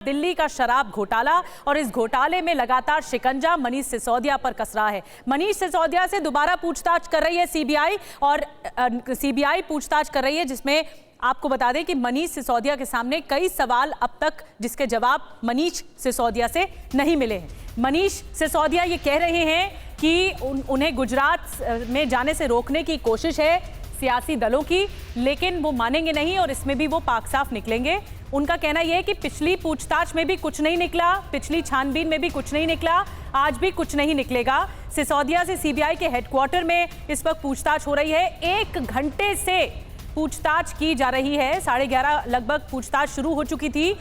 दिल्ली का शराब घोटाला और इस घोटाले में लगातार शिकंजा मनीष सिसोदिया पर कस रहा है। मनीष सिसोदिया से दोबारा पूछताछ कर रही है सीबीआई और सीबीआई पूछताछ कर रही है, जिसमें आपको बता दें कि मनीष सिसोदिया के सामने कई सवाल अब तक जिसके जवाब मनीष सिसोदिया से नहीं मिले हैं। मनीष सिसोदिया ये कह रहे हैं कि उन्हें गुजरात में जाने से रोकने की कोशिश है सियासी दलों की, लेकिन वो मानेंगे नहीं और इसमें भी वो पाक साफ निकलेंगे। उनका कहना यह है कि पिछली पूछताछ में भी कुछ नहीं निकला, पिछली छानबीन में भी कुछ नहीं निकला, आज भी कुछ नहीं निकलेगा। सिसोदिया से सीबीआई के हेडक्वार्टर में इस वक्त पूछताछ हो रही है। 1 घंटे से पूछताछ की जा रही है। 11:30 लगभग पूछताछ शुरू हो चुकी थी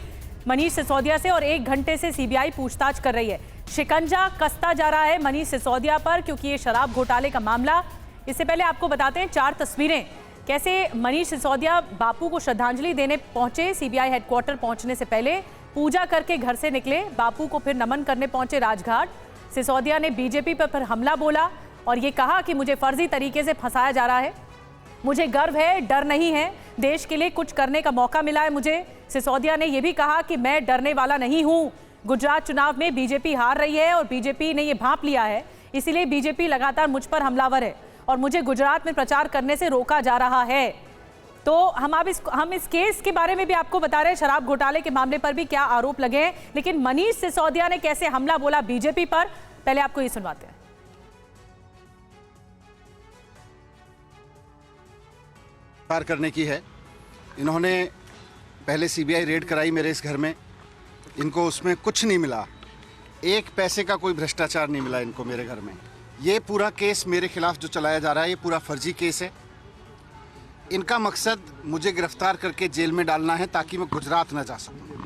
मनीष सिसोदिया से और 1 घंटे से सीबीआई पूछताछ कर रही है। शिकंजा कसता जा रहा है मनीष सिसोदिया पर, क्योंकि ये शराब घोटाले का मामला। इससे पहले आपको बताते हैं 4 तस्वीरें कैसे मनीष सिसोदिया बापू को श्रद्धांजलि देने पहुंचे। सीबीआई हेडक्वार्टर पहुंचने से पहले पूजा करके घर से निकले, बापू को फिर नमन करने पहुंचे राजघाट। सिसोदिया ने बीजेपी पर फिर हमला बोला और ये कहा कि मुझे फर्जी तरीके से फंसाया जा रहा है, मुझे गर्व है, डर नहीं है, देश के लिए कुछ करने का मौका मिला है मुझे। सिसोदिया ने यह भी कहा कि मैं डरने वाला नहीं हूं। गुजरात चुनाव में बीजेपी हार रही है और बीजेपी ने यह भांप लिया है, इसीलिए बीजेपी लगातार मुझ पर हमलावर है और मुझे गुजरात में प्रचार करने से रोका जा रहा है। तो हम इस केस के बारे में भी आपको बता रहे हैं, शराब घोटाले के मामले पर भी क्या आरोप लगे हैं, लेकिन मनीष सिसोदिया ने कैसे हमला बोला बीजेपी पर, पहले आपको ये सुनवाते हैं। पार करने की है। इन्होंने पहले सीबीआई रेड कराई मेरे इस घर में, इनको उसमें कुछ नहीं मिला, 1 पैसे का कोई भ्रष्टाचार नहीं मिला इनको मेरे घर में। ये पूरा केस मेरे खिलाफ जो चलाया जा रहा है ये पूरा फर्जी केस है। इनका मकसद मुझे गिरफ्तार करके जेल में डालना है ताकि मैं गुजरात न जा सकूं।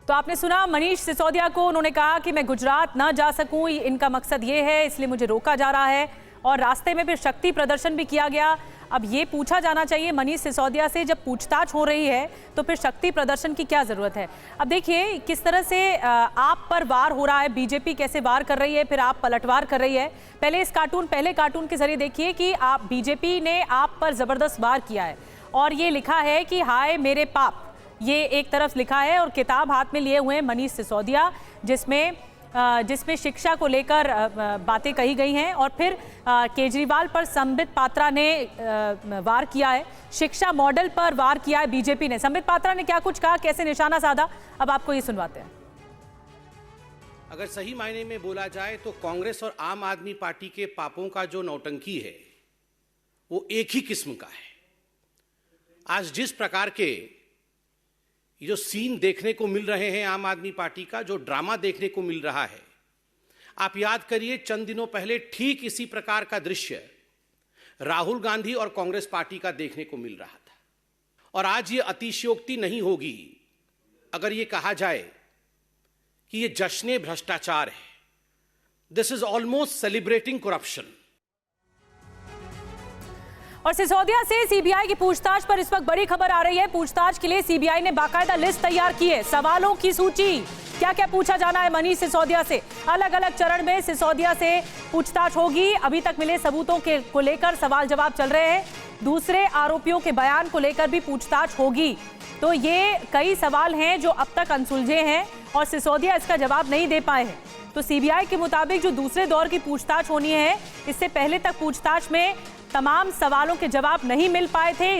तो आपने सुना मनीष सिसोदिया को, उन्होंने कहा कि मैं गुजरात न जा सकूं, इनका मकसद ये है, इसलिए मुझे रोका जा रहा है और रास्ते में फिर शक्ति प्रदर्शन भी किया गया। अब ये पूछा जाना चाहिए मनीष सिसोदिया से, जब पूछताछ हो रही है तो फिर शक्ति प्रदर्शन की क्या जरूरत है। अब देखिए किस तरह से आप पर वार हो रहा है, बीजेपी कैसे वार कर रही है, फिर आप पलटवार कर रही है। पहले कार्टून के जरिए देखिए कि आप बीजेपी ने आप पर जबरदस्त वार किया है और ये लिखा है कि हाय मेरे पाप, ये एक तरफ लिखा है और किताब हाथ में लिए हुए मनीष सिसोदिया, जिसमें शिक्षा को लेकर बातें कही गई हैं और फिर केजरीवाल पर संबित पात्रा ने वार किया है, शिक्षा मॉडल पर वार किया है बीजेपी ने। संबित पात्रा ने क्या कुछ कहा, कैसे निशाना साधा, अब आपको ये सुनवाते हैं। अगर सही मायने में बोला जाए तो कांग्रेस और आम आदमी पार्टी के पापों का जो नौटंकी है वो एक ही किस्म का है। आज जिस प्रकार के जो सीन देखने को मिल रहे हैं आम आदमी पार्टी का, जो ड्रामा देखने को मिल रहा है, आप याद करिए चंद दिनों पहले ठीक इसी प्रकार का दृश्य राहुल गांधी और कांग्रेस पार्टी का देखने को मिल रहा था। और आज ये अतिशयोक्ति नहीं होगी अगर ये कहा जाए कि ये जश्न भ्रष्टाचार है। This is almost celebrating corruption. और सिसोदिया से सीबीआई की पूछताछ पर इस वक्त बड़ी खबर आ रही है। पूछताछ के लिए सीबीआई ने बाकायदा लिस्ट तैयार की है, सवालों की सूची, क्या क्या पूछा जाना है मनीष सिसोदिया से। अलग अलग चरण में सिसोदिया से पूछताछ होगी। अभी तक मिले सबूतों को लेकर सवाल जवाब चल रहे हैं, दूसरे आरोपियों के बयान को लेकर भी पूछताछ होगी। तो ये कई सवाल हैं जो अब तक अनसुलझे हैं और सिसोदिया इसका जवाब नहीं दे पाए हैं। तो सीबीआई के मुताबिक जो दूसरे दौर की पूछताछ होनी है, इससे पहले तक पूछताछ में तमाम सवालों के जवाब नहीं मिल पाए थे,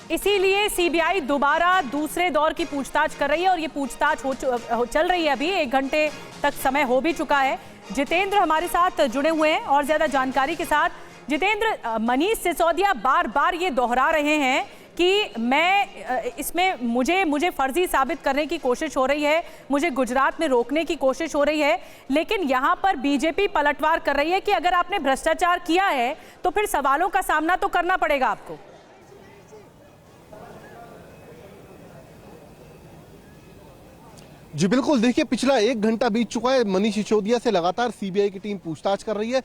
इसीलिए सीबीआई दोबारा दूसरे दौर की पूछताछ कर रही है और ये पूछताछ चल रही है। अभी 1 घंटे तक समय हो भी चुका है। जितेंद्र हमारे साथ जुड़े हुए हैं और ज्यादा जानकारी के साथ। जितेंद्र, मनीष सिसोदिया बार बार ये दोहरा रहे हैं कि मुझे फर्जी साबित करने की कोशिश हो रही है, मुझे गुजरात में रोकने की कोशिश हो रही है, लेकिन यहां पर बीजेपी पलटवार कर रही है कि अगर आपने भ्रष्टाचार किया है तो फिर सवालों का सामना तो करना पड़ेगा आपको। जी बिल्कुल, देखिए पिछला 1 घंटा बीत चुका है। मनीष सिसोदिया से लगातार सीबीआई की टीम पूछताछ कर रही है।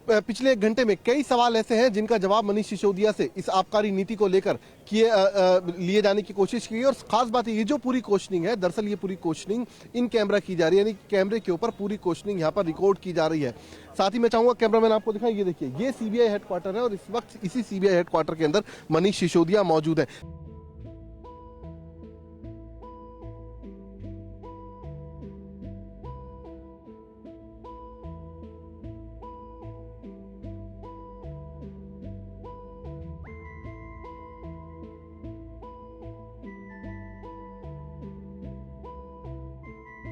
पिछले 1 घंटे में कई सवाल ऐसे हैं जिनका जवाब मनीष सिसोदिया से इस आबकारी नीति को लेकर लिए जाने की कोशिश की है। और खास बात ये जो पूरी क्वेश्चनिंग है, दरअसल ये पूरी क्वेश्चनिंग इन कैमरा की जा रही है, यानी कैमरे के ऊपर पूरी क्वेश्चनिंग यहाँ पर रिकॉर्ड की जा रही है। साथ ही मैं चाहूंगा कैमरामैन आपको दिखाएं, ये देखिए ये सीबीआई हेडक्वार्टर है और इस वक्त इसी सीबीआई हेडक्वार्टर के अंदर मनीष सिसोदिया मौजूद है।